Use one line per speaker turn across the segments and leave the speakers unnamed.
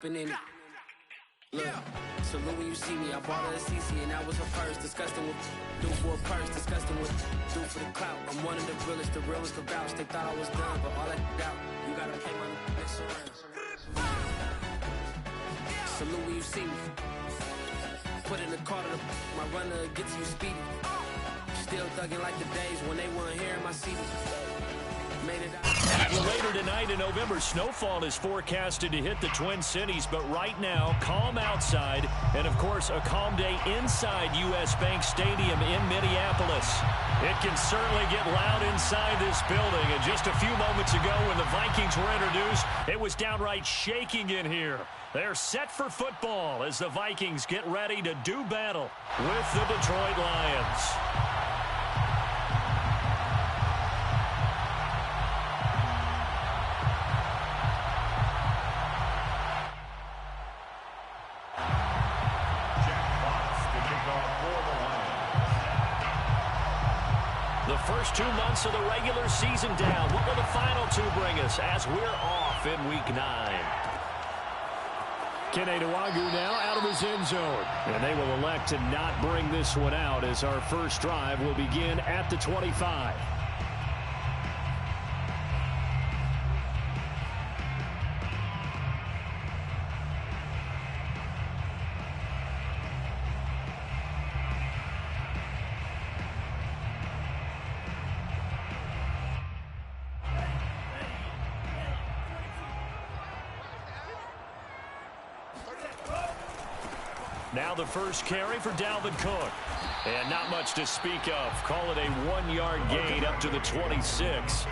In look, salute when you see me. I bought her a CC and that was her first. Disgusting what do for a purse. Disgusting what do for the clout. I'm one of the realest could vouch. They thought I was done, but all that doubt. You gotta pay my next around. Salute when you see me. Put in the car to my runner gets you speedy. Still thugging like the days when they weren't here in my CD.
Well, later tonight in November, snowfall is forecasted to hit the Twin Cities, but right now, calm outside, and of course, a calm day inside U.S. Bank Stadium in Minneapolis. It can certainly get loud inside this building, and just a few moments ago when the Vikings were introduced, it was downright shaking in here. They're set for football as the Vikings get ready to do battle with the Detroit Lions. The first 2 months of the regular season down. What will the final two bring us as we're off in Week 9? Kene Nwangwu now out of his end zone. And they will elect to not bring this one out as our first drive will begin at the 25. Now the first carry for Dalvin Cook. And not much to speak of. Call it a 1-yard gain up to the 26.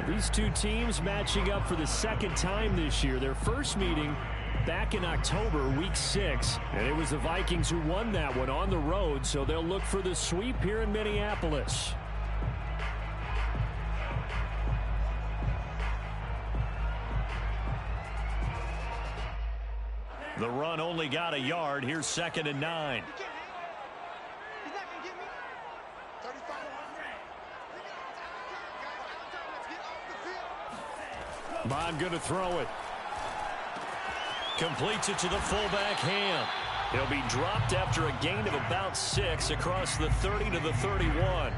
These two teams matching up for the second time this year. Their first meeting back in October, Week 6. And it was the Vikings who won that one on the road, so they'll look for the sweep here in Minneapolis. The run only got a yard. Here's 2nd and 9. Bond going to throw it. Completes it to the fullback Ham. He'll be dropped after a gain of about 6 across the 30 to the 31.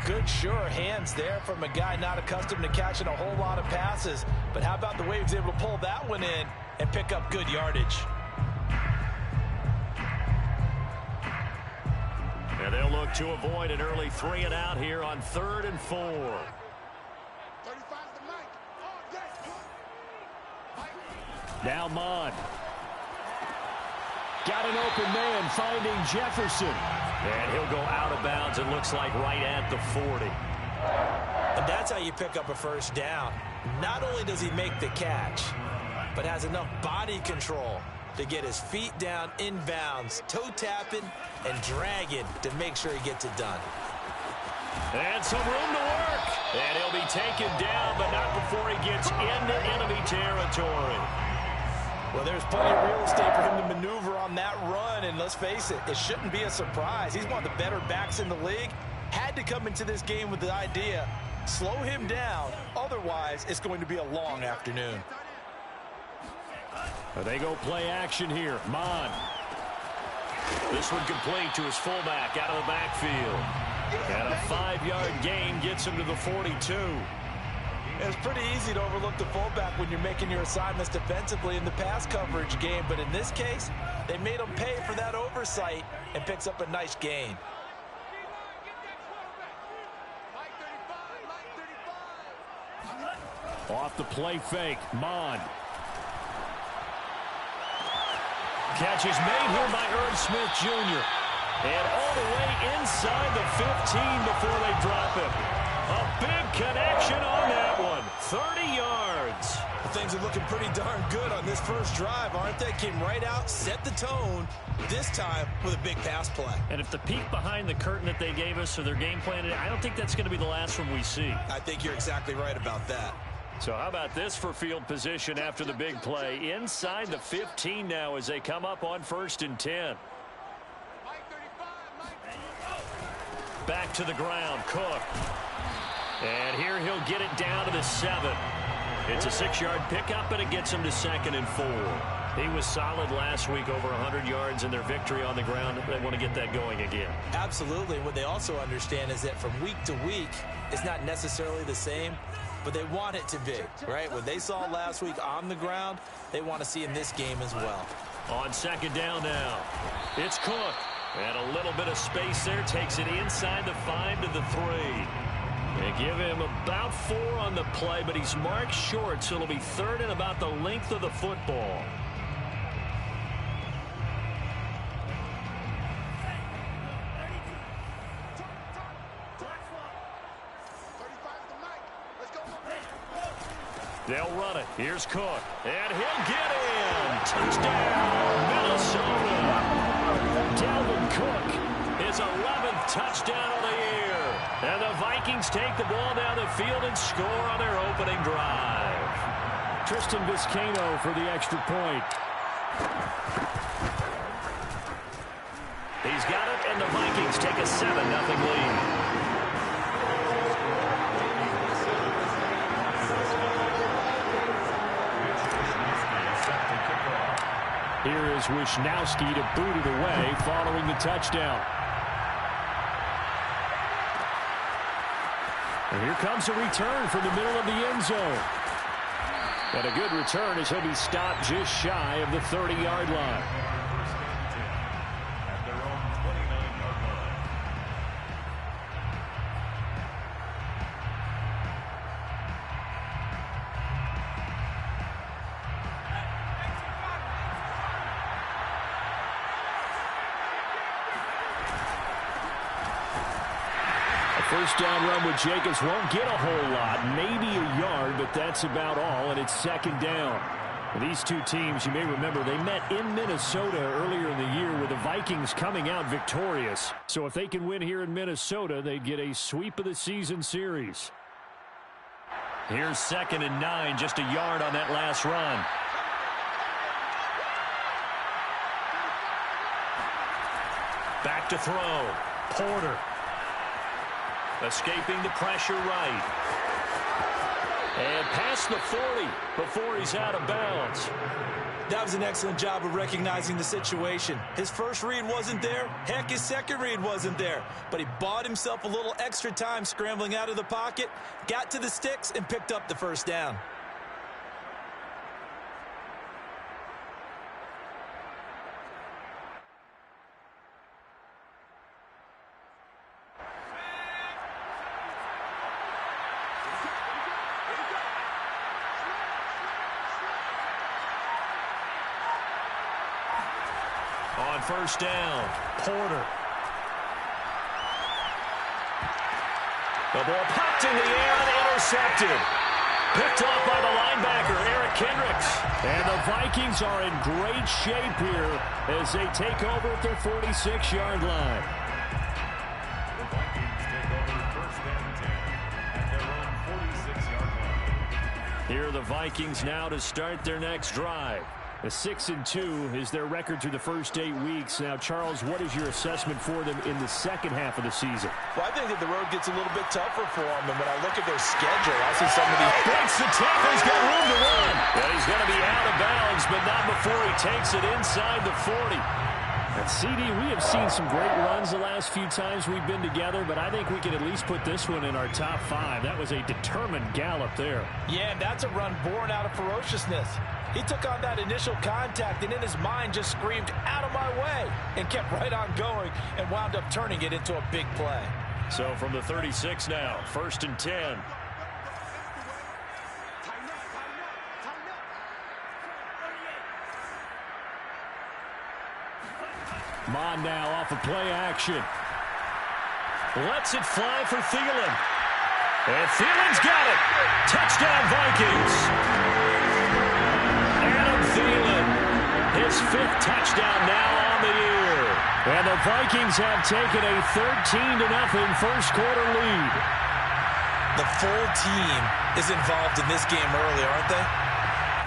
Good, sure hands there from a guy not accustomed to catching a whole lot of passes. But how about the way he was able to pull that one in and pick up good yardage?
And they'll look to avoid an early 3 and out here on 3rd and 4. Now Mond. Got an open man finding Jefferson. And he'll go out of bounds, it looks like right at the 40.
And that's how you pick up a first down. Not only does he make the catch, but has enough body control to get his feet down inbounds, toe tapping and dragging to make sure he gets it done.
And some room to work. And he'll be taken down, but not before he gets into enemy territory.
Well, there's plenty of real estate for him to maneuver on that run, and let's face it, it shouldn't be a surprise. He's one of the better backs in the league. Had to come into this game with the idea, slow him down, otherwise it's going to be a long afternoon.
They go play action here. Mond. This one complete to his fullback out of the backfield. And a 5-yard gain gets him to the 42.
It's pretty easy to overlook the fullback when you're making your assignments defensively in the pass coverage game, but in this case, they made him pay for that oversight and picks up a nice gain.
Off the play fake, Mond. Catch is made here by Irv Smith Jr. And all the way inside the 15 before they drop him. A big connection on that one. 30 yards.
Well, things are looking pretty darn good on this first drive, aren't they? Came right out, set the tone, this time with a big pass play.
And if the peek behind the curtain that they gave us or their game plan, I don't think that's going to be the last one we see.
I think you're exactly right about that.
So how about this for field position after the big play? Inside the 15 now as they come up on 1st and 10. Back to the ground, Cook. And here he'll get it down to the 7. It's a 6-yard pickup, and it gets him to 2nd and 4. He was solid last week, over 100 yards in their victory on the ground. They want to get that going again.
Absolutely. What they also understand is that from week to week, it's not necessarily the same, but they want it to be, right? What they saw last week on the ground, they want to see in this game as well.
On 2nd down now, it's Cook. And a little bit of space there, takes it inside the 5 to the 3. They give him about 4 on the play, but he's marked short, so it'll be 3rd and about the length of the football. They'll run it. Here's Cook. And he'll get in. Touchdown, Minnesota. Dalvin Cook, his 11th touchdown of the year. And the Vikings take the ball down the field and score on their opening drive.
Tristan Vizcaino for the extra point.
He's got it, and the Vikings take a 7-0 lead.
Here is Wisnowski to boot it away following the touchdown. And here comes a return from the middle of the end zone. And a good return as he'll be stopped just shy of the 30-yard line. First down run with Jacobs won't get a whole lot, maybe a yard, but that's about all, and it's 2nd down. These two teams, you may remember, they met in Minnesota earlier in the year with the Vikings coming out victorious. So if they can win here in Minnesota, they'd get a sweep of the season series.
Here's 2nd and 9, just a yard on that last run. Back to throw. Porter. Escaping the pressure right. And past the 40 before he's out of bounds.
That was an excellent job of recognizing the situation. His first read wasn't there. Heck, his second read wasn't there. But he bought himself a little extra time scrambling out of the pocket, got to the sticks, and picked up the first down.
On first down, Porter. The ball popped in the air and intercepted. Picked off by the linebacker, Eric Kendricks.
And the Vikings are in great shape here as they take over at their 46-yard line.
The Vikings take over first and 10 at their own 46-yard line.
Here are the Vikings now to start their next drive.
A 6-2 is their record through the first 8 weeks. Now, Charles, what is your assessment for them in the second half of the season?
Well, I think that the road gets a little bit tougher for them. And when I look at their schedule, I see some of these.
Breaks the tackle. He's got room to run. And he's going to be out of bounds, but not before he takes it inside the 40.
And CD, we have seen some great runs the last few times we've been together, but I think we can at least put this one in our top 5. That was a determined gallop there.
Yeah, and that's a run born out of ferociousness. He took on that initial contact and in his mind just screamed, "Out of my way," and kept right on going and wound up turning it into a big play.
So from the 36 now, 1st and 10.
Mond now off of play action.
Lets it fly for Thielen. And Thielen's got it. Touchdown Vikings. Adam Thielen, his 5th touchdown now on the year.
And the Vikings have taken a 13-0 first quarter lead.
The full team is involved in this game early, aren't they?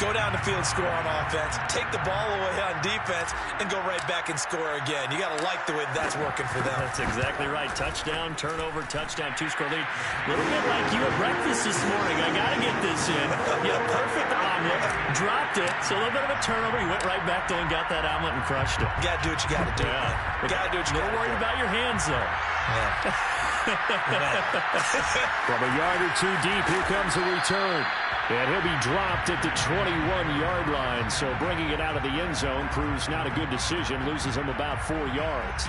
go down the field, score on offense, take the ball away on defense, and go right back and score again. You got to like the way that's working for them.
That's exactly right. Touchdown, turnover, touchdown, two-score lead. A little bit like you at breakfast this morning. I got to get this in. You had a perfect omelet, dropped it, so a little bit of a turnover. You went right back there and got that omelet and crushed it.
You got to do what you got to do.
Yeah.
Got to do what you got to do.
A little worried about your hands, though.
Yeah.
From a yard or two deep, here comes a return. And he'll be dropped at the 21-yard line. So bringing it out of the end zone proves not a good decision. Loses him about 4 yards.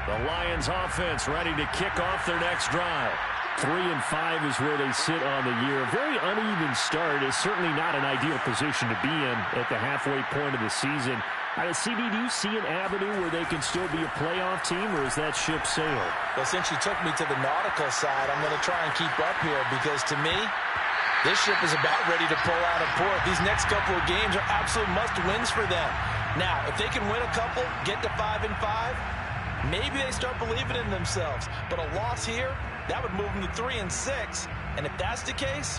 The Lions offense ready to kick off their next drive. 3-5 is where they sit on the year. A very uneven start is certainly not an ideal position to be in at the halfway point of the season. CD, do you see an avenue where they can still be a playoff team, or is that ship sailed?
Well, since you took me to the nautical side, I'm going to try and keep up here because to me, this ship is about ready to pull out of port. These next couple of games are absolute must-wins for them. Now, if they can win a couple, get to 5-5, maybe they start believing in themselves. But a loss here, that would move them to 3-6. And if that's the case,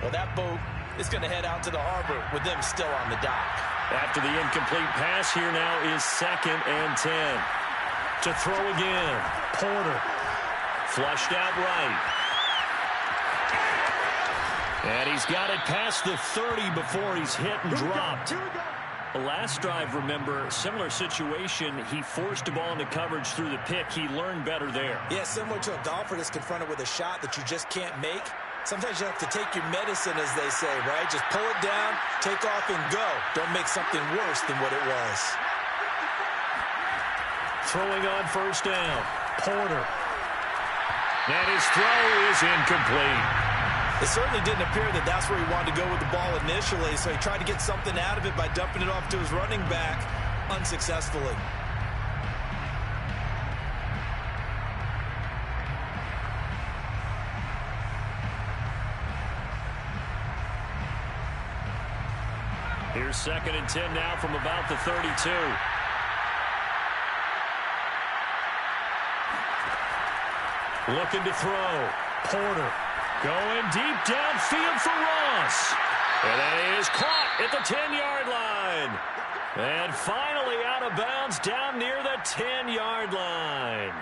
well, that boat is going to head out to the harbor with them still on the dock.
After the incomplete pass, here now is 2nd and 10. To throw again. Porter. Flushed out right. And he's got it past the 30 before he's hit and dropped. The last drive, remember, similar situation. He forced the ball into coverage through the pick. He learned better there.
Yeah, similar to a golfer that's confronted with a shot that you just can't make. Sometimes you have to take your medicine, as they say, right? Just pull it down, take off, and go. Don't make something worse than what it was.
Throwing on first down. Porter. And his throw is incomplete.
It certainly didn't appear that that's where he wanted to go with the ball initially, so he tried to get something out of it by dumping it off to his running back unsuccessfully.
Here's 2nd and 10 now from about the 32. Looking to throw. Porter. Going deep downfield for Ross. And that is caught at the 10-yard line. And finally out of bounds down near the 10-yard line.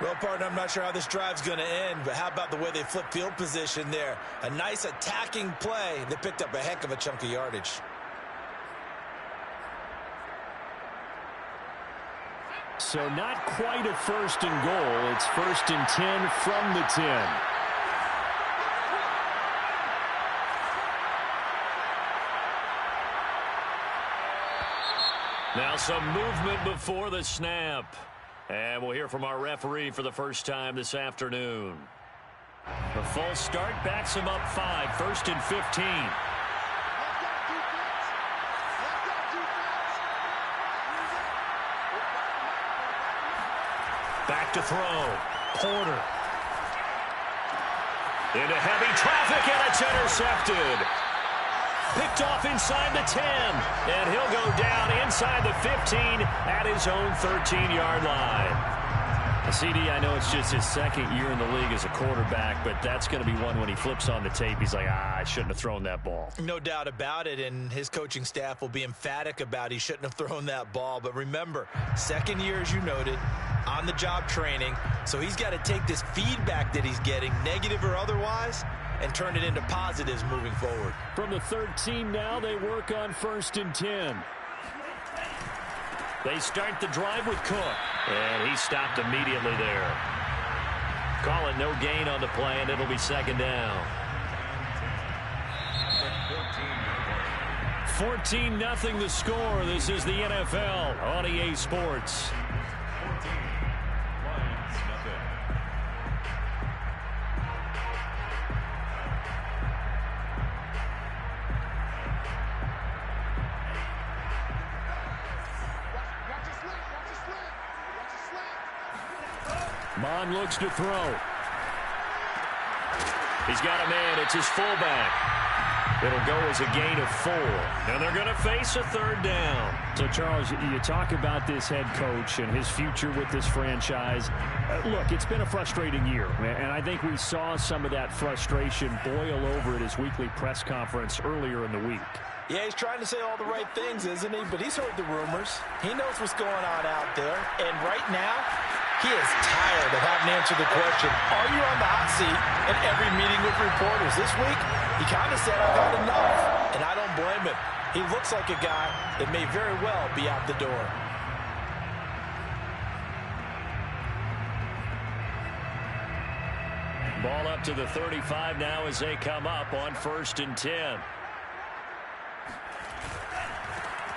Well, partner, I'm not sure how this drive's going to end, but how about the way they flip field position there? A nice attacking play. They picked up a heck of a chunk of yardage.
So not quite a 1st and goal. It's 1st and 10 from the 10.
Now some movement before the snap. And we'll hear from our referee for the first time this afternoon. A false start backs him up 5. 1st and 15. Back to throw. Porter. Into heavy traffic, and it's intercepted. Picked off inside the 10, and he'll go down inside the 15 at his own 13-yard line. CD, I know it's just his 2nd year in the league as a quarterback, but that's going to be one when he flips on the tape. He's like, I shouldn't have thrown that ball.
No doubt about it, and his coaching staff will be emphatic about he shouldn't have thrown that ball. But remember, 2nd year, as you noted, on-the-job training, so he's got to take this feedback that he's getting, negative or otherwise, and turn it into positives moving forward.
From the 13 now, they work on 1st and 10.
They start the drive with Cook, and he stopped immediately there. Call it no gain on the play, and it'll be 2nd down. 14-0 the score. This is the NFL on EA Sports.
Mond looks to throw.
He's got a man. It's his fullback. It'll go as a gain of 4. And they're going to face a 3rd down.
So, Charles, you talk about this head coach and his future with this franchise. Look, it's been a frustrating year, and I think we saw some of that frustration boil over at his weekly press conference earlier in the week.
Yeah, he's trying to say all the right things, isn't he? But he's heard the rumors. He knows what's going on out there. And right now, he is tired of having to answer the question, are you on the hot seat in every meeting with reporters? This week, he kind of said, I've had enough. And I don't blame him. He looks like a guy that may very well be out the door.
Ball up to the 35 now as they come up on 1st and 10.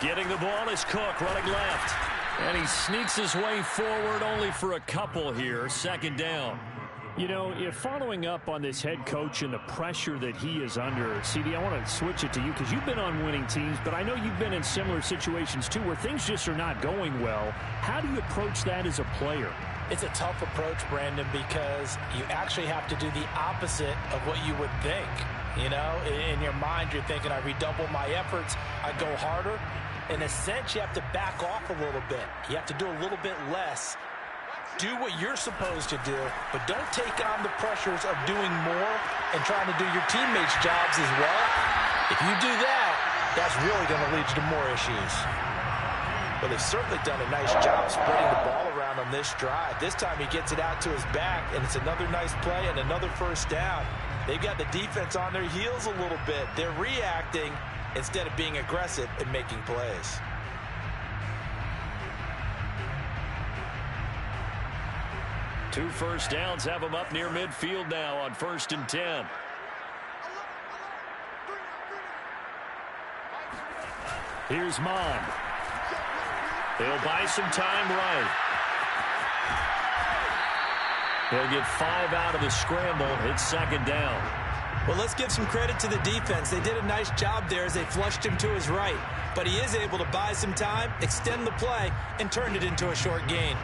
Getting the ball is Cook running left. And he sneaks his way forward only for a couple here. 2nd down.
You know, if following up on this head coach and the pressure that he is under, CD, I want to switch it to you because you've been on winning teams, but I know you've been in similar situations too where things just are not going well. How do you approach that as a player?
It's a tough approach, Brandon, because you actually have to do the opposite of what you would think. You know, in your mind, you're thinking, I redouble my efforts, I go harder. In a sense, you have to back off a little bit. You have to do a little bit less. Do what you're supposed to do, but don't take on the pressures of doing more and trying to do your teammates' jobs as well. If you do that, that's really going to lead you to more issues. But they've certainly done a nice job spreading the ball around on this drive. This time he gets it out to his back, and it's another nice play and another 1st down. They've got the defense on their heels a little bit. They're reacting instead of being aggressive and making plays.
Two 1st downs have them up near midfield now on 1st and 10.
Here's Mond.
He'll buy some time right. He'll get 5 out of the scramble. It's 2nd down.
Well, let's give some credit to the defense. They did a nice job there as they flushed him to his right. But he is able to buy some time, extend the play, and turn it into a short gain.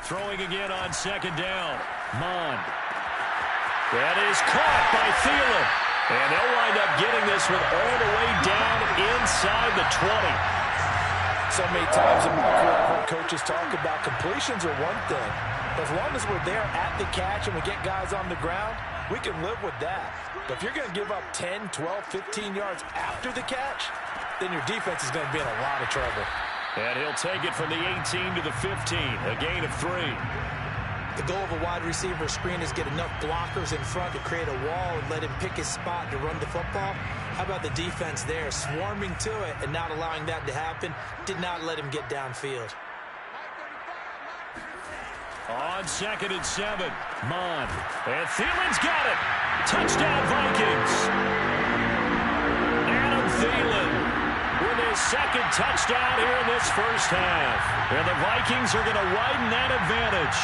Throwing again on 2nd down. Mond. That is caught by Thielen. And they'll wind up getting this one all the way down inside the 20.
So many times in my career, I've heard coaches talk about completions are one thing. As long as we're there at the catch and we get guys on the ground, we can live with that. But if you're going to give up 10, 12, 15 yards after the catch, then your defense is going to be in a lot of trouble.
And he'll take it from the 18 to the 15, a gain of 3.
The goal of a wide receiver screen is get enough blockers in front to create a wall and let him pick his spot to run the football. How about the defense there, swarming to it and not allowing that to happen? Did not let him get downfield.
On 2nd and 7, Mond. And Thielen's got it. Touchdown, Vikings. Adam Thielen with his 2nd touchdown here in this 1st half. And the Vikings are going to widen that advantage.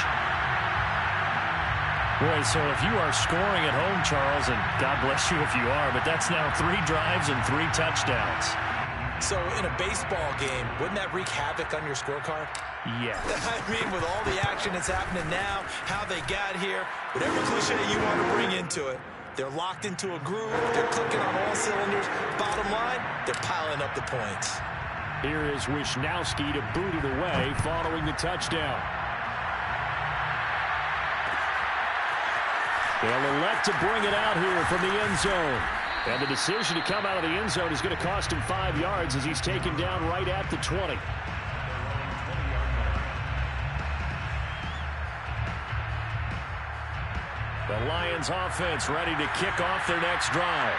Boy, so if you are scoring at home, Charles, and God bless you if you are, but that's now 3 drives and 3 touchdowns.
So in a baseball game, wouldn't that wreak havoc on your scorecard?
Yeah.
I mean, with all the action that's happening now, how they got here, whatever cliche you want to bring into it, they're locked into a groove, they're clicking on all cylinders. Bottom line, they're piling up the points.
Here is Wisnowski to boot it away following the touchdown. They'll elect to bring it out here from the end zone. And the decision to come out of the end zone is going to cost him 5 yards as he's taken down right at the 20.
The Lions offense ready to kick off their next drive.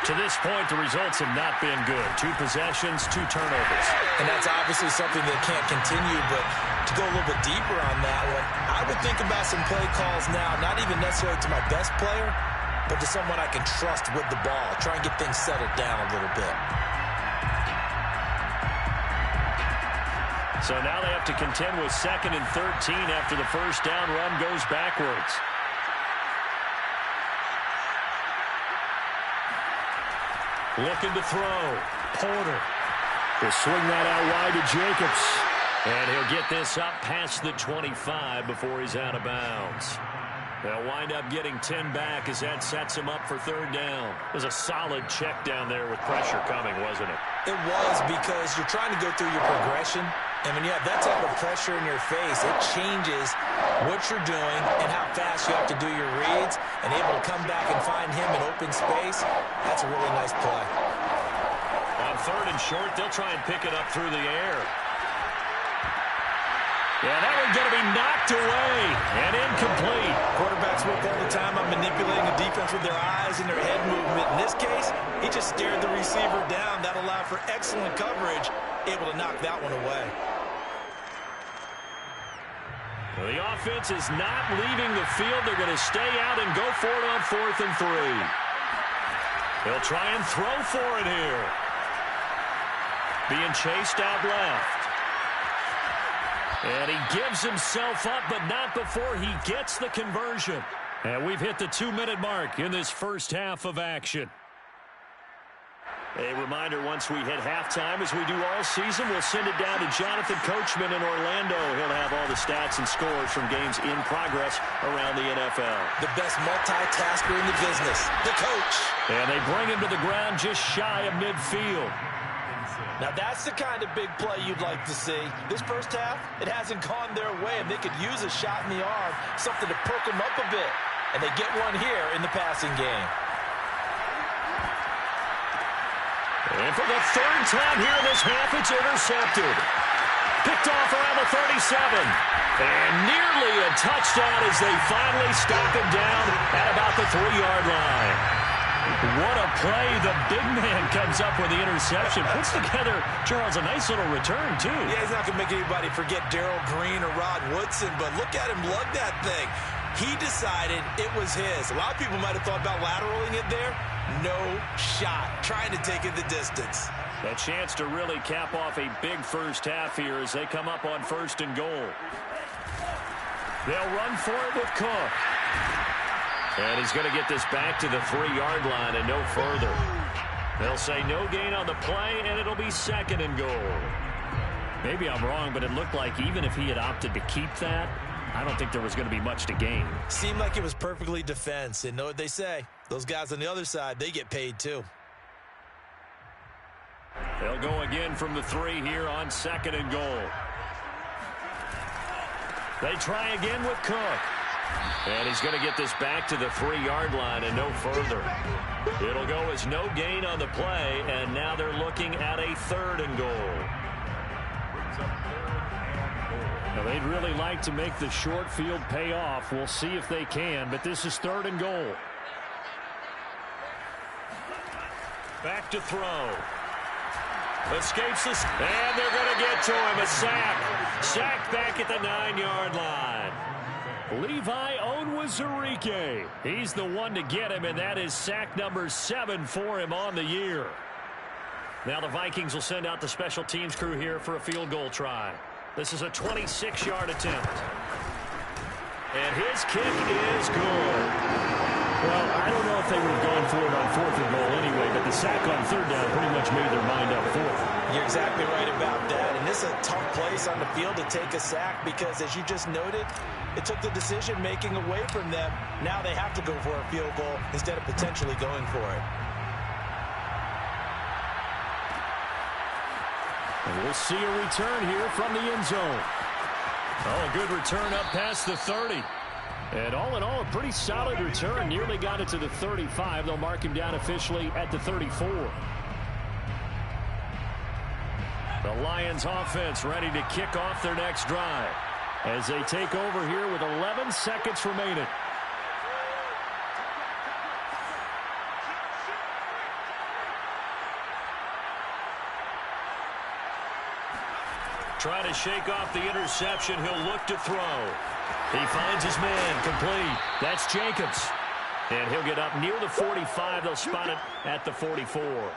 To this point, the results have not been good. 2 possessions, 2 turnovers.
And that's obviously something that can't continue, but to go a little bit deeper on that one, I would think about some play calls now, not even necessarily to my best player, but to someone I can trust with the ball. Try and get things settled down a little bit.
So now they have to contend with 2nd and 13 after the 1st down run goes backwards. Looking to throw. Porter.
They'll swing that out wide to Jacobs.
And he'll get this up past the 25 before he's out of bounds. They'll wind up getting 10 back as that sets him up for third down. It was a solid check down there with pressure coming, wasn't it?
It was, because you're trying to go through your progression. And when you have that type of pressure in your face, it changes what you're doing and how fast you have to do your reads. And able to come back and find him in open space, that's a really nice play.
On third and short, they'll try and pick it up through the air. Yeah, that one's going to be knocked away and incomplete.
Quarterbacks work all the time on manipulating a defense with their eyes and their head movement. In this case, he just stared the receiver down. That allowed for excellent coverage, able to knock that one away.
Well, the offense is not leaving the field. They're going to stay out and go for it on 4th and 3. He'll try and throw for it here. Being chased out left. And he gives himself up, but not before he gets the conversion. And we've hit the 2-minute mark in this first half of action. A reminder, once we hit halftime, as we do all season, we'll send it down to Jonathan Coachman in Orlando. He'll have all the stats and scores from games in progress around the NFL.
The best multitasker in the business, the coach.
And they bring him to the ground just shy of midfield.
Now that's the kind of big play you'd like to see. This first half, it hasn't gone their way, and they could use a shot in the arm, something to perk them up a bit. And they get one here in the passing game.
And for the third time here in this half, it's intercepted. Picked off around the 37. And nearly a touchdown as they finally stop him down at about the 3-yard line. What a play. The big man comes up with the interception. Puts together, Charles, a nice little return, too.
Yeah, he's not going to make anybody forget Darrell Green or Rod Woodson, but look at him lug that thing. He decided it was his. A lot of people might have thought about lateraling it there. No shot. Trying to take it the distance.
A chance to really cap off a big first half here as they come up on 1st and goal. They'll run for it with Cook. And he's going to get this back to the 3-yard line and no further. They'll say no gain on the play, and it'll be 2nd and goal. Maybe I'm wrong, but it looked like even if he had opted to keep that, I don't think there was going to be much to gain.
Seemed like it was perfectly defense. And know what they say? Those guys on the other side, they get paid too.
They'll go again from the 3 here on 2nd and goal. They try again with Cook. And he's going to get this back to the 3-yard line and no further. It'll go as no gain on the play, and now they're looking at a 3rd and goal. Now, they'd really like to make the short field pay off. We'll see if they can, but this is 3rd and goal. Back to throw. Escapes this, and they're going to get to him. A sack. Sack back at the 9-yard line. Levi Onwuzurike. He's the one to get him, and that is sack number 7 for him on the year. Now the Vikings will send out the special teams crew here for a field goal try. This is a 26-yard attempt. And his kick is good. Well, I don't know if they would have gone for it on 4th and goal anyway, but the sack on 3rd down pretty much made their mind up for it.
You're exactly right about that. And this is a tough place on the field to take a sack because, as you just noted, it took the decision-making away from them. Now they have to go for a field goal instead of potentially going for it.
And we'll see a return here from the end zone. Oh, a good return up past the 30. And all in all, a pretty solid return. Nearly got it to the 35. They'll mark him down officially at the 34. The Lions offense ready to kick off their next drive as they take over here with 11 seconds remaining. Trying to shake off the interception. He'll look to throw. He finds his man complete. That's Jacobs. And he'll get up near the 45. They'll spot it at the 44.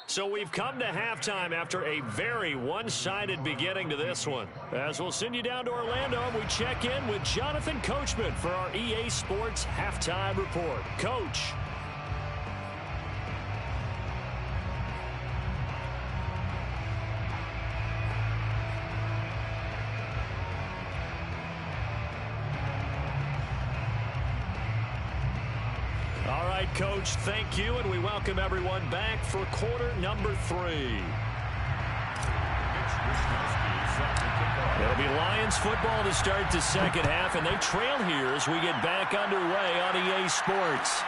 So we've come to halftime after a very one-sided beginning to this one. As we'll send you down to Orlando, and we check in with Jonathan Coachman for our EA Sports Halftime Report. Coach.
right, Coach, thank you, and we welcome everyone back for quarter number 3. It'll be Lions football to start the second half, and they trail here as we get back underway on EA Sports.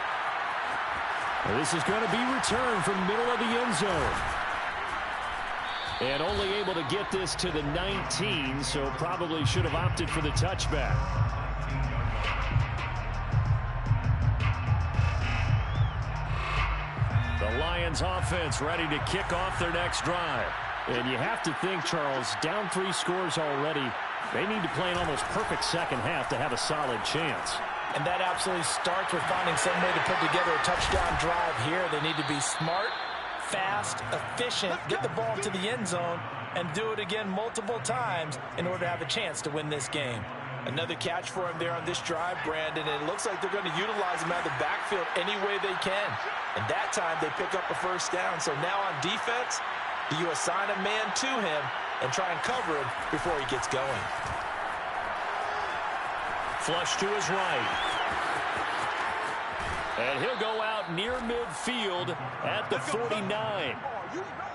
This is going to be returned from the middle of the end zone. And only able to get this to the 19, so probably should have opted for the touchback. The Lions offense ready to kick off their next drive. And you have to think, Charles, down 3 scores already. They need to play an almost perfect second half to have a solid chance.
And that absolutely starts with finding some way to put together a touchdown drive here. They need to be smart, fast, efficient, get the ball to the end zone, and do it again multiple times in order to have a chance to win this game. Another catch for him there on this drive, Brandon, and it looks like they're going to utilize him out of the backfield any way they can. And that time they pick up a first down. So now on defense, do you assign a man to him and try and cover him before he gets going?
Flush to his right. And he'll go out near midfield at the 49.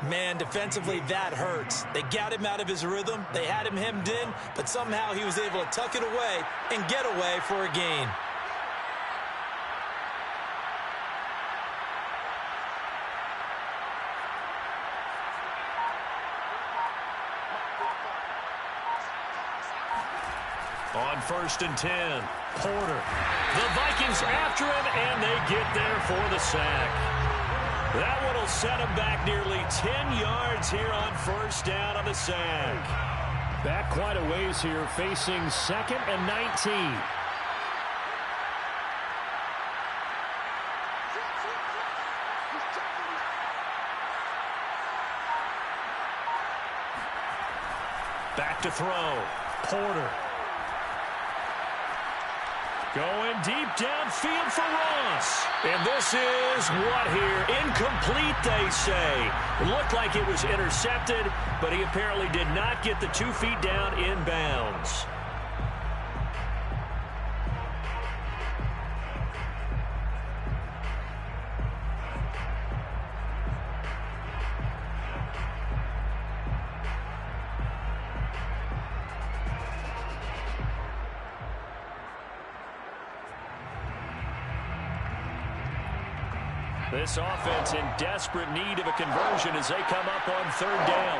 Man, defensively, that hurts. They got him out of his rhythm. They had him hemmed in, but somehow he was able to tuck it away and get away for a gain.
On 1st and 10, Porter. The Vikings after him, and they get there for the sack. That one will set him back nearly 10 yards here on first down on the sack. Back quite a ways here, facing 2nd and 19. Back to throw. Porter. Going deep downfield for Ross. And this is what here? Incomplete, they say. It looked like it was intercepted, but he apparently did not get the 2 feet down in bounds. This offense in desperate need of a conversion as they come up on 3rd down.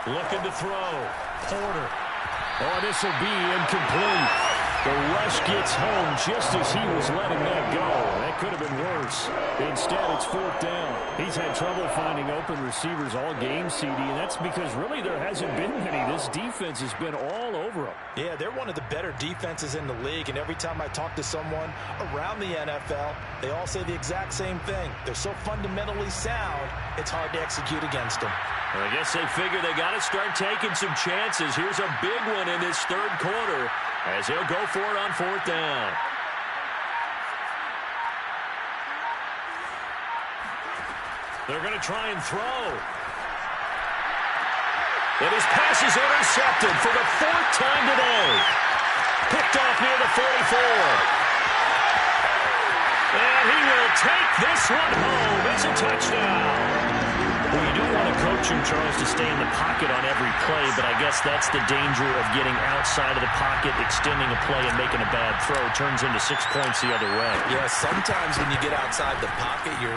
Looking to throw. Porter. Oh, this will be incomplete. The rush gets home just as he was letting that go. That could have been worse. Instead, it's 4th down. He's had trouble finding open receivers all game, CD, and that's because really there hasn't been many. This defense has been all over them.
Yeah, they're one of the better defenses in the league, and every time I talk to someone around the NFL, they all say the exact same thing. They're so fundamentally sound, it's hard to execute against them.
Well, I guess they figure they got to start taking some chances. Here's a big one in this 3rd quarter as he'll go for it on 4th down. They're going to try and throw. And his pass is intercepted for the 4th time today. Picked off near the 44. And he will take this one home as a touchdown. Well, you don't want to coach him, Charles, to stay in the pocket on every play, but I guess that's the danger of getting outside of the pocket, extending a play, and making a bad throw. Turns into 6 points the other way.
Yeah, sometimes when you get outside the pocket, your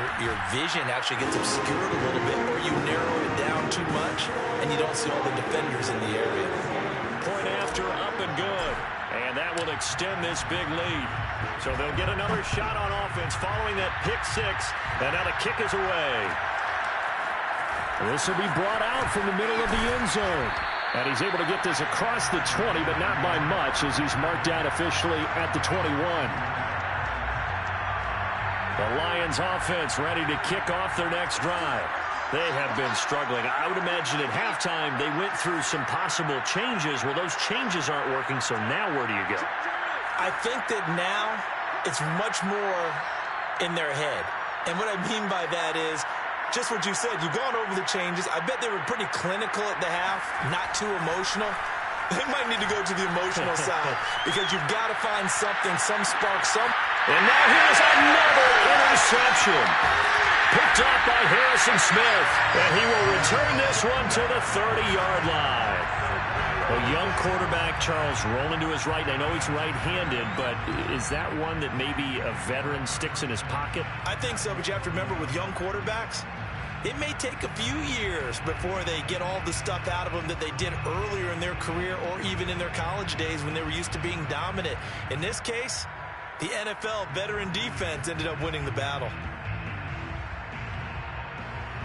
vision actually gets obscured a little bit, or you narrow it down too much, and you don't see all the defenders in the area.
Point after, up and good. And that will extend this big lead. So they'll get another shot on offense following that pick 6, and now the kick is away. This will be brought out from the middle of the end zone. And he's able to get this across the 20, but not by much as he's marked down officially at the 21. The Lions offense ready to kick off their next drive. They have been struggling. I would imagine at halftime they went through some possible changes. Well, those changes aren't working, so now where do you go?
I think that now it's much more in their head. And what I mean by that is, just what you said, you've gone over the changes. I bet they were pretty clinical at the half, not too emotional. They might need to go to the emotional side because you've got to find something, some spark, some...
And now here's another interception. Picked up by Harrison Smith. And he will return this one to the 30-yard line. A young quarterback, Charles, rolling to his right. I know he's right-handed, but is that one that maybe a veteran sticks in his pocket?
I think so, but you have to remember with young quarterbacks, it may take a few years before they get all the stuff out of them that they did earlier in their career or even in their college days when they were used to being dominant. In this case, the NFL veteran defense ended up winning the battle.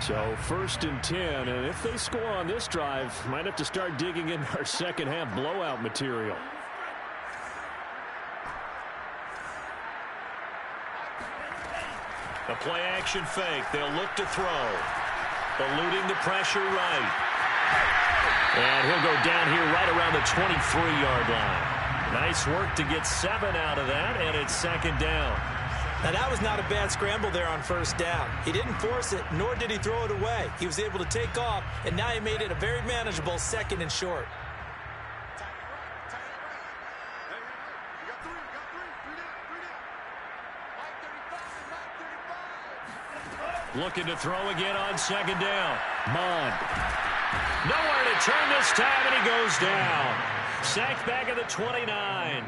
So 1st and 10, and if they score on this drive, might have to start digging in our second half blowout material.
A play action fake. They'll look to throw. Eluding the pressure right. And he'll go down here right around the 23-yard line. Nice work to get 7 out of that, and it's 2nd down.
Now, that was not a bad scramble there on 1st down. He didn't force it, nor did he throw it away. He was able to take off, and now he made it a very manageable 2nd and short.
Looking to throw again on 2nd down. Mond. Nowhere to turn this time, and he goes down. Sacked back at the 29.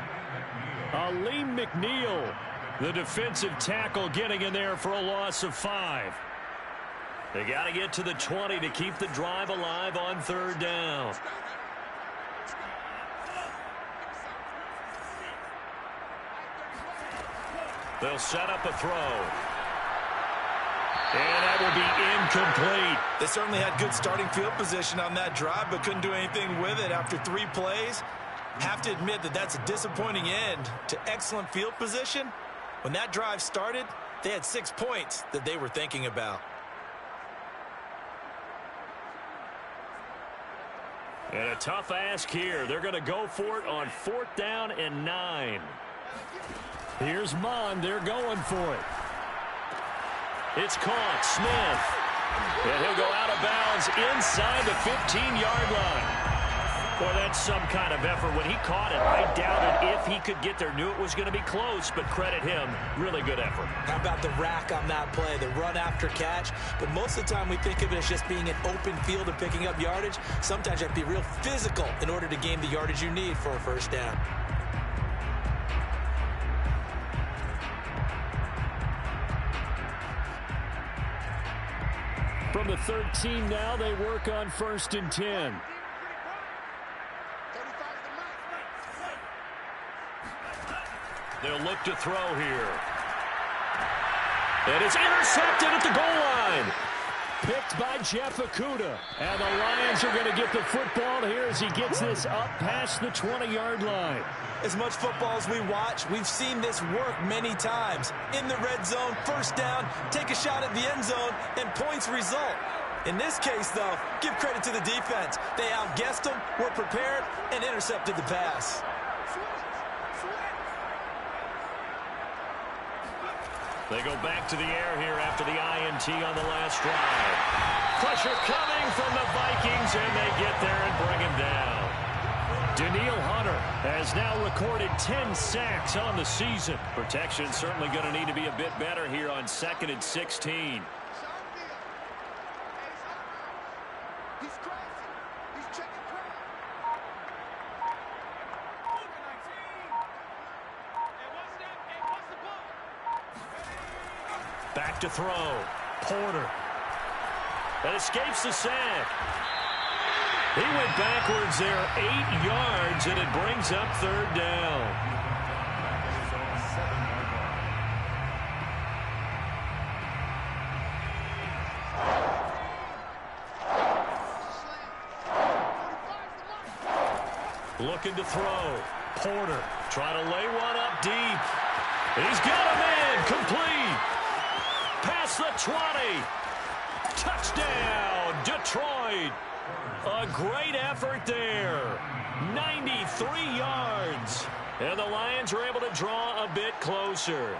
Aleem McNeil, the defensive tackle, getting in there for a loss of 5.
They got to get to the 20 to keep the drive alive on 3rd down. They'll set up a throw. And that will be incomplete.
They certainly had good starting field position on that drive, but couldn't do anything with it after 3 plays. Have to admit that that's a disappointing end to excellent field position. When that drive started, they had 6 points that they were thinking about.
And a tough ask here. They're going to go for it on 4th down and 9.
Here's Mond. They're going for it.
It's caught. Smith. And he'll go out of bounds inside the 15-yard line. Boy, that's some kind of effort. When he caught it, I doubted if he could get there. Knew it was going to be close, but credit him. Really good effort.
How about the rack on that play, the run after catch? But most of the time we think of it as just being an open field and picking up yardage. Sometimes you have to be real physical in order to gain the yardage you need for a 1st down.
From the 13 now, they work on 1st and 10.
They'll look to throw here. And it's intercepted at the goal line.
Picked by Jeff Okudah. And the Lions are going to get the football here as he gets this up past the 20-yard line.
As much football as we watch, we've seen this work many times. In the red zone, 1st down, take a shot at the end zone, and points result. In this case, though, give credit to the defense. They outguessed them, were prepared, and intercepted the pass.
They go back to the air here after the INT on the last drive. Pressure coming from the Vikings, and they get there and bring him down.
Danielle Hunter has now recorded 10 sacks on the season.
Protection certainly going to need to be a bit better here on 2nd and 16. Back to throw. Porter. That escapes the sack. He went backwards there 8 yards, and it brings up 3rd down. Looking to throw. Porter trying to lay one up deep. He's got him in. Complete. Past the 20. Touchdown, Detroit. A great effort there. 93 yards. And the Lions are able to draw a bit closer.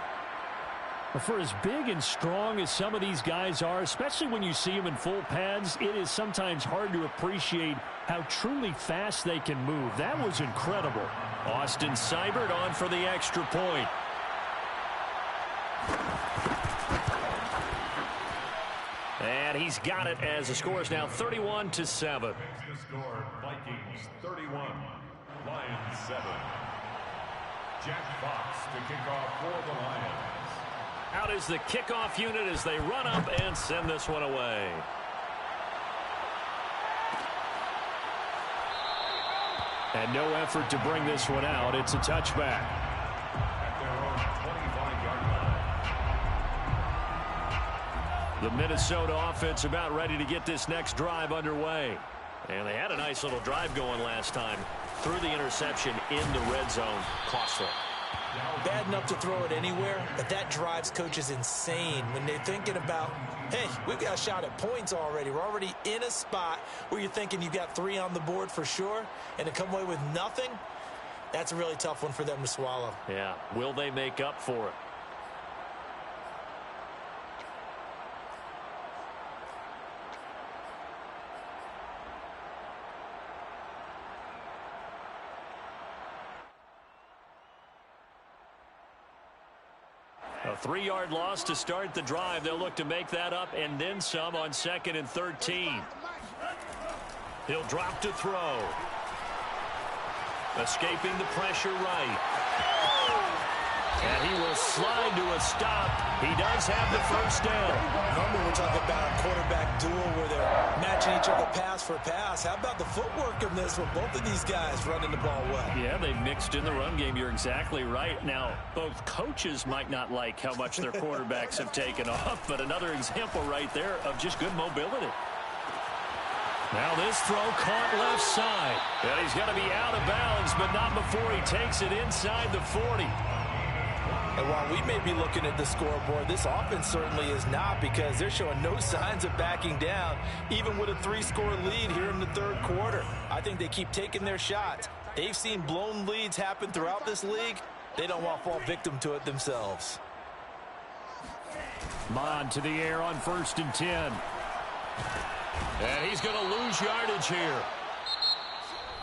For as big and strong as some of these guys are, especially when you see them in full pads, it is sometimes hard to appreciate how truly fast they can move. That was incredible.
Austin Seibert on for the extra point. And he's got it as the score is now 31-7.
The score, Vikings 31, Lions 7. Jack Fox to kick off for the Lions.
Out is the kickoff unit as they run up and send this one away.
And no effort to bring this one out. It's a touchback.
At their own 25-yard line.
The Minnesota offense about ready to get this next drive underway. And they had a nice little drive going last time. Threw the interception in the red zone. Costly.
Bad enough to throw it anywhere, but that drives coaches insane when they're thinking about, hey, we've got a shot at points already. We're already in a spot where you're thinking you've got 3 on the board for sure, and to come away with nothing, that's a really tough one for them to swallow.
Yeah, will they make up for it? A 3-yard loss to start the drive. They'll look to make that up and then some on 2nd and 13. He'll drop to throw. Escaping the pressure right. And he will slide to a stop. He does have the first down.
Normally we're talking about a quarterback duel where they're matching each other pass for pass. How about the footwork in this with both of these guys running the ball well?
Yeah, they've mixed in the run game. You're exactly right. Now, both coaches might not like how much their quarterbacks have taken off, but another example right there of just good mobility. Now this throw caught left side. And he's going to be out of bounds, but not before he takes it inside the 40.
And while we may be looking at the scoreboard, this offense certainly is not, because they're showing no signs of backing down, even with a 3-score lead here in the 3rd quarter. I think they keep taking their shots. They've seen blown leads happen throughout this league. They don't want to fall victim to it themselves.
Mond to the air on 1st and 10.
And he's going to lose yardage here,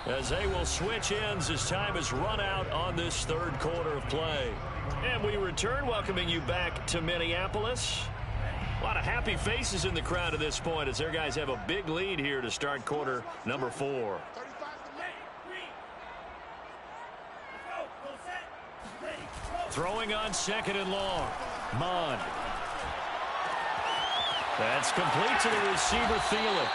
as they will switch ends as time is run out on this 3rd quarter of play. And we return, welcoming you back to Minneapolis. A lot of happy faces in the crowd at this point as their guys have a big lead here to start quarter number 4. Throwing on 2nd and long. Mond. That's complete to the receiver, Thielen.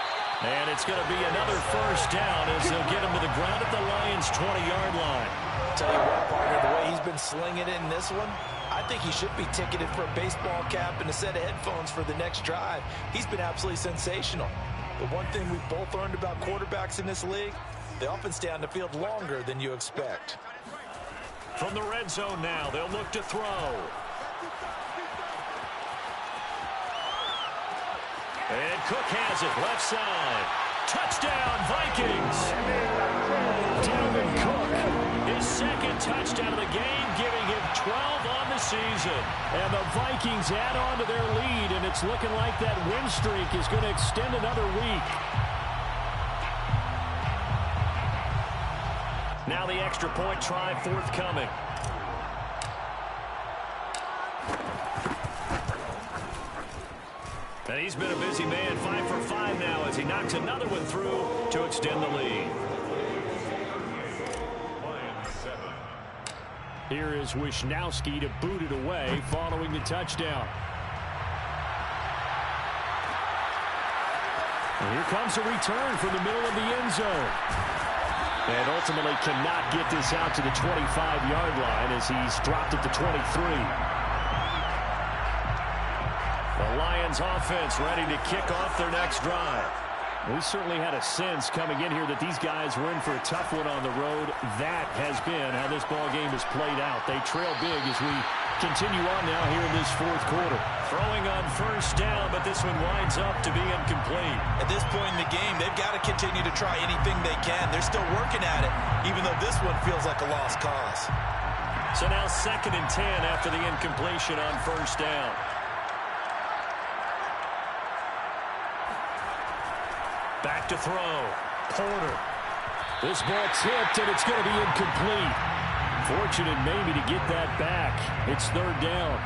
And it's going to be another first down as they'll get him to the ground at the Lions' 20-yard line.
Tell you what, partner, the way he's been slinging it in this one, I think he should be ticketed for a baseball cap and a set of headphones for the next drive. He's been absolutely sensational. The one thing we've both learned about quarterbacks in this league, they often stay on the field longer than you expect.
From the red zone now, they'll look to throw. And Cook has it left side. Touchdown, Vikings.
Dalvin Cook.
His 2nd touchdown of the game, giving him 12 on the season.
And the Vikings add on to their lead, and it's looking like that win streak is going to extend another week.
Now the extra point try forthcoming. And he's been a busy man, 5 for 5 now as he knocks another one through to extend the lead.
Here is Wisnowski to boot it away following the touchdown. And here comes a return from the middle of the end zone. And ultimately cannot get this out to the 25-yard line as he's dropped it to 23.
The Lions offense ready to kick off their next drive.
We certainly had a sense coming in here that these guys were in for a tough one on the road. That has been how this ball game has played out. They trail big as we continue on now here in this 4th quarter.
Throwing on first down, but this one winds up to be incomplete.
At this point in the game, they've got to continue to try anything they can. They're still working at it, even though this one feels like a lost cause.
So now 2nd and 10 after the incompletion on first down. Back to throw. Porter. This ball tipped, and it's going to be incomplete. Fortunate maybe to get that back. It's 3rd down.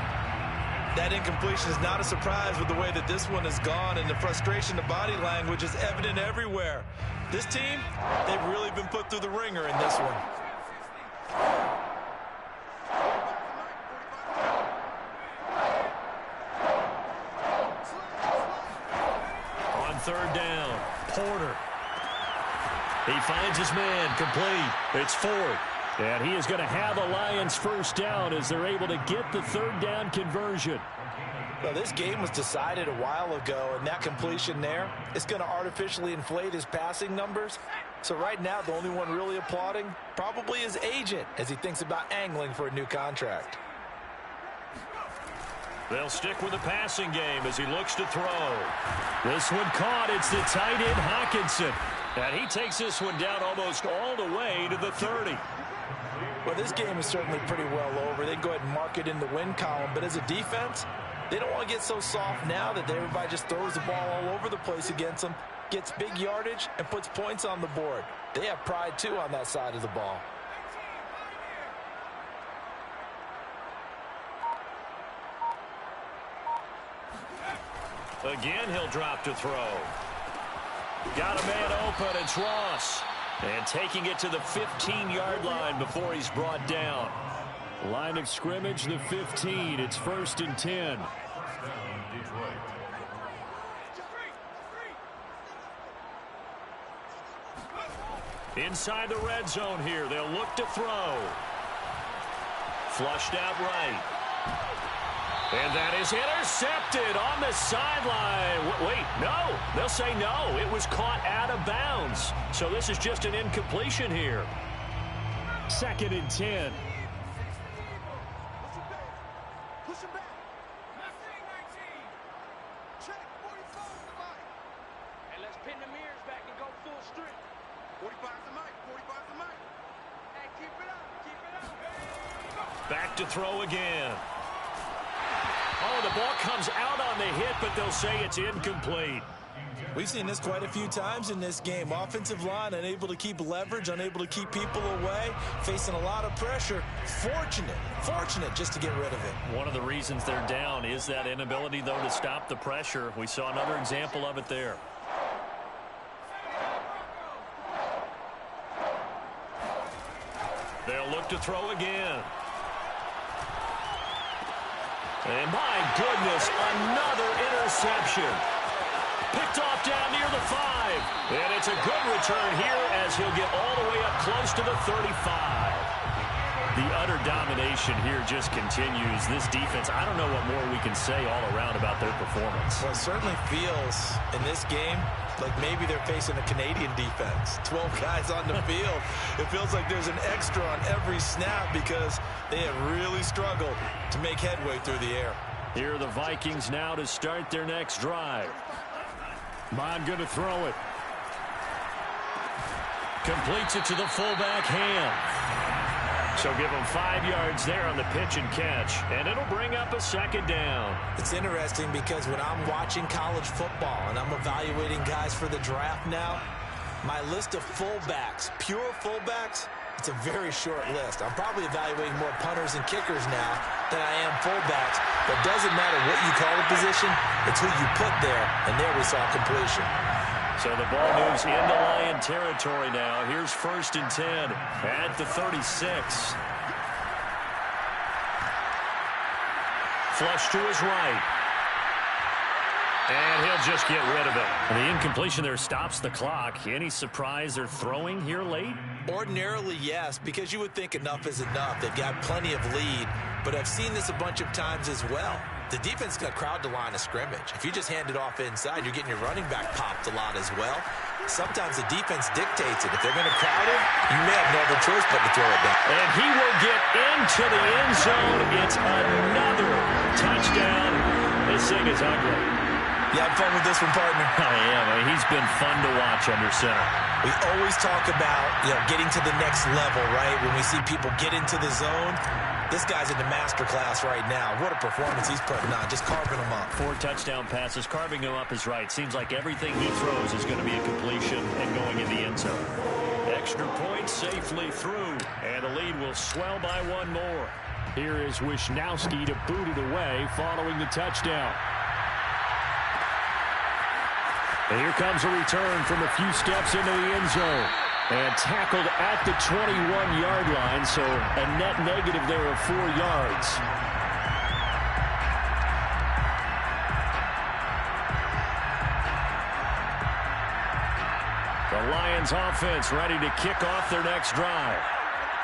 That incompletion is not a surprise with the way that this one has gone, and the frustration, the body language is evident everywhere. This team, they've really been put through the ringer in this one.
On 3rd down, Porter. He finds his man, complete. It's 4th. And he is going to have a Lions first down as they're able to get the 3rd down conversion.
Well, this game was decided a while ago, and that completion there is going to artificially inflate his passing numbers. So right now, the only one really applauding probably his agent as he thinks about angling for a new contract.
They'll stick with the passing game as he looks to throw. This one caught. It's the tight end, Hockenson. And he takes this one down almost all the way to the 30.
Well, this game is certainly pretty well over. They can go ahead and mark it in the win column. But as a defense, they don't want to get so soft now that everybody just throws the ball all over the place against them, gets big yardage, and puts points on the board. They have pride, too, on that side of the ball.
Again, he'll drop to throw. Got a man open. It's Ross. And taking it to the 15-yard line before he's brought down.
Line of scrimmage, the 15. It's 1st and 10.
Inside the red zone here. They'll look to throw. Flushed out right. And that is intercepted on the sideline. Wait, no. They'll say no. It was caught out of bounds. So this is just an incompletion here.
2nd and 10.
Back to throw again. Oh, the ball comes out on the hit, but they'll say it's incomplete.
We've seen this quite a few times in this game. Offensive line unable to keep leverage, unable to keep people away, facing a lot of pressure. Fortunate just to get rid of it.
One of the reasons they're down is that inability, though, to stop the pressure. We saw another example of it there. They'll look to throw again. And my goodness, another interception. Picked off down near the 5. And it's a good return here as he'll get all the way up close to the 35. The utter domination here just continues. This defense, I don't know what more we can say all around about their performance.
Well, it certainly feels in this game like maybe they're facing a Canadian defense. 12 guys on the field. It feels like there's an extra on every snap because they have really struggled to make headway through the air.
Here are the Vikings now to start their next drive. Bond going to throw it.
Completes it to the fullback, Ham. So give him 5 yards there on the pitch and catch, and it'll bring up a 2nd down.
It's interesting because when I'm watching college football and I'm evaluating guys for the draft now, my list of fullbacks, pure fullbacks, it's a very short list. I'm probably evaluating more punters and kickers now than I am fullbacks. But it doesn't matter what you call the position, it's who you put there, and there we saw completion.
So the ball moves into Lion territory now. Here's 1st and 10 at the 36. Flush to his right. And he'll just get rid of it. And the incompletion there stops the clock. Any surprise they're throwing here late?
Ordinarily, yes, because you would think enough is enough. They've got plenty of lead, but I've seen this a bunch of times as well. The defense is going to crowd the line of scrimmage. If you just hand it off inside, you're getting your running back popped a lot as well. Sometimes the defense dictates it. If they're going to crowd it, you may have no other choice but to throw it back.
And he will get into the end zone. It's another touchdown. This thing is ugly.
You having fun with this one, partner?
I am. I mean, he's been fun to watch under center.
We always talk about, getting to the next level, right? When we see people get into the zone, This guy's in the master class right now. What a performance he's putting on, just carving them up.
4 touchdown passes. Carving them up is right. Seems like everything he throws is going to be a completion and going in the end zone. Extra point safely through, and the lead will swell by 1 more.
Here is Wisnowski to boot it away following the touchdown. And here comes a return from a few steps into the end zone. And tackled at the 21-yard line, so a net negative there of 4 yards. The Lions offense ready to kick off their next drive.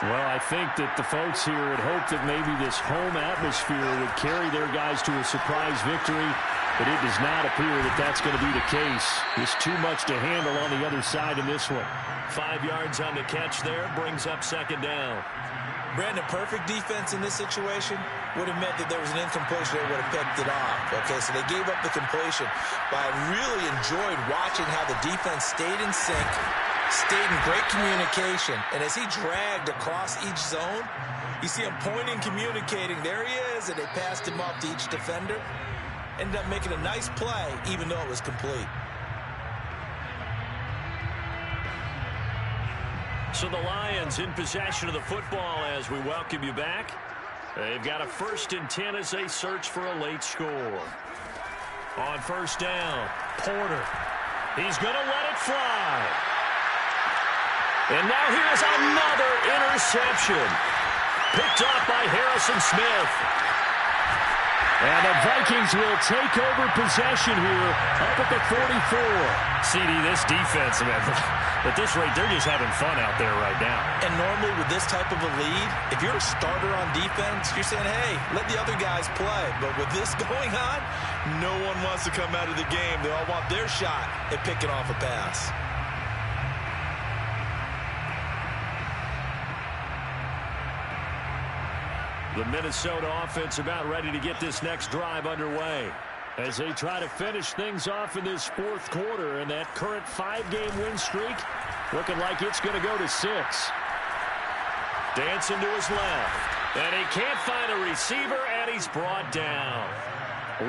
Well, I think that the folks here had hoped that maybe this home atmosphere would carry their guys to a surprise victory, but it does not appear that that's going to be the case. There's too much to handle on the other side in this one.
5 yards on the catch there, brings up 2nd down.
Brandon, perfect defense in this situation would have meant that there was an incompletion. They would have picked it off. Okay, so they gave up the completion. But I really enjoyed watching how the defense stayed in sync, stayed in great communication. And as he dragged across each zone, you see him pointing, communicating. There he is, and they passed him off to each defender. Ended up making a nice play, even though it was complete.
So the Lions in possession of the football as we welcome you back. They've got a 1st and 10 as they search for a late score. On 1st down, Porter. He's going to let it fly. And now here's another interception. Picked up by Harrison Smith. And the Vikings will take over possession here up at the 44. CD, this defense, man, at this rate, they're just having fun out there right now.
And normally with this type of a lead, if you're a starter on defense, you're saying, hey, let the other guys play. But with this going on, no one wants to come out of the game. They all want their shot at picking off a pass.
The Minnesota offense about ready to get this next drive underway as they try to finish things off in this 4th quarter, and that current 5-game win streak looking like it's going to go to 6. Dancing to his left, and he can't find a receiver, and he's brought down.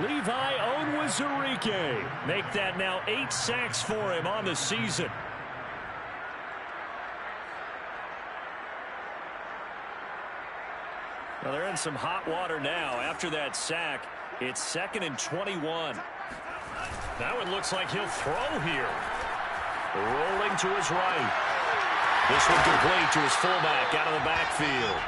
Levi Onwuzurike make that now 8 sacks for him on the season. Well, they're in some hot water now. After that sack, it's 2nd and 21. Now it looks like he'll throw here. Rolling to his right. This one complete to his fullback out of the backfield.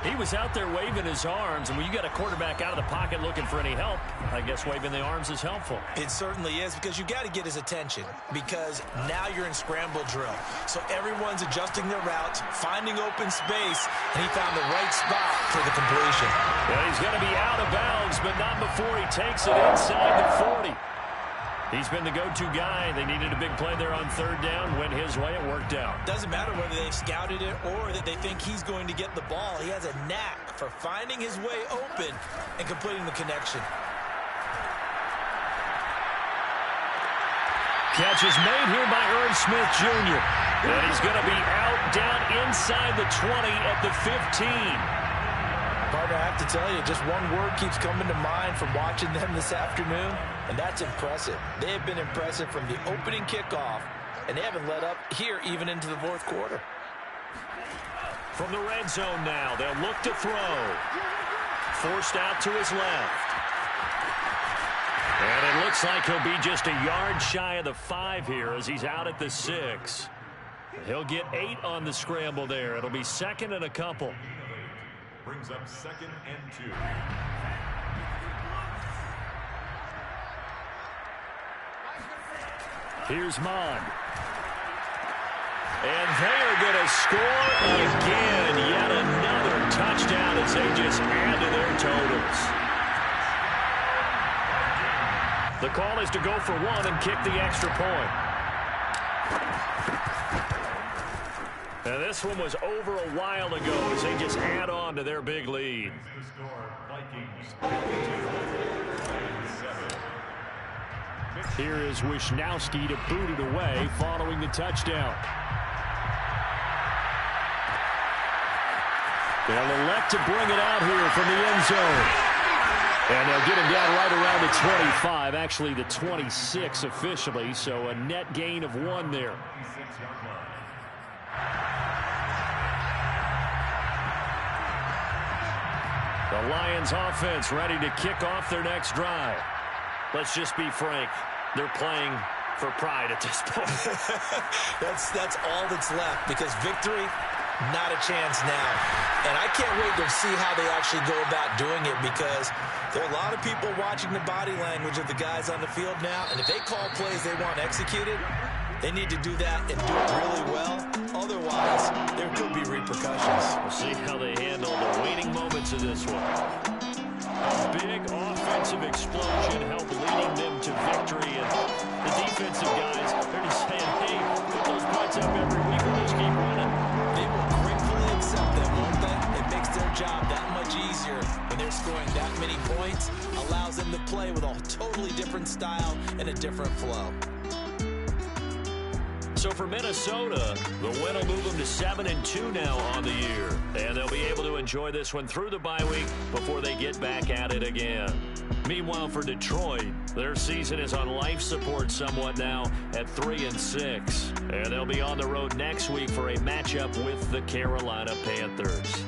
He was out there waving his arms, and when you got a quarterback out of the pocket looking for any help, I guess waving the arms is helpful.
It certainly is, because you got to get his attention, because now you're in scramble drill. So everyone's adjusting their routes, finding open space, and he found the right spot for the completion.
Well, he's going to be out of bounds, but not before he takes it inside the 40. He's been the go-to guy. They needed a big play there on 3rd down. Went his way. It worked out.
Doesn't matter whether they've scouted it or that they think he's going to get the ball. He has a knack for finding his way open and completing the connection.
Catch is made here by Irv Smith Jr. And he's going to be out down inside the 20 at the 15.
Partner, I have to tell you, just one word keeps coming to mind from watching them this afternoon, and that's impressive. They have been impressive from the opening kickoff, and they haven't let up here even into the 4th quarter.
From the red zone now, they'll look to throw. Forced out to his left. And it looks like he'll be just a yard shy of the 5 here as he's out at the 6. He'll get 8 on the scramble there. It'll be 2nd and a couple.
Brings up 2nd and 2.
Here's Mond. And they're going to score again. Yet another touchdown as they just add to their totals. The call is to go for 1 and kick the extra point. And this one was over a while ago as they just add on to their big lead.
The score, Vikings 52-7.
Here is Wisnowski to boot it away following the touchdown. They'll elect to bring it out here from the end zone. And they'll get him down right around the 25, actually the 26 officially, so a net gain of 1 there. The Lions offense ready to kick off their next drive. Let's just be frank, they're playing for pride at this point.
That's all that's left, because victory, not a chance now. And I can't wait to see how they actually go about doing it, because there are a lot of people watching the body language of the guys on the field now, and if they call plays they want executed, they need to do that and do it really well. Otherwise, there could be repercussions.
We'll see how they handle the waning moments of this one. A big offensive explosion helped leading them to victory, and the defensive guys, they're just saying, hey, put those points up every week, we'll just keep running.
They will gratefully accept them, won't they? It makes their job that much easier when they're scoring that many points, allows them to play with a totally different style and a different flow.
So for Minnesota, the win will move them to 7-2 now on the year. And they'll be able to enjoy this one through the bye week before they get back at it again. Meanwhile, for Detroit, their season is on life support somewhat now at 3-6. And they'll be on the road next week for a matchup with the Carolina Panthers.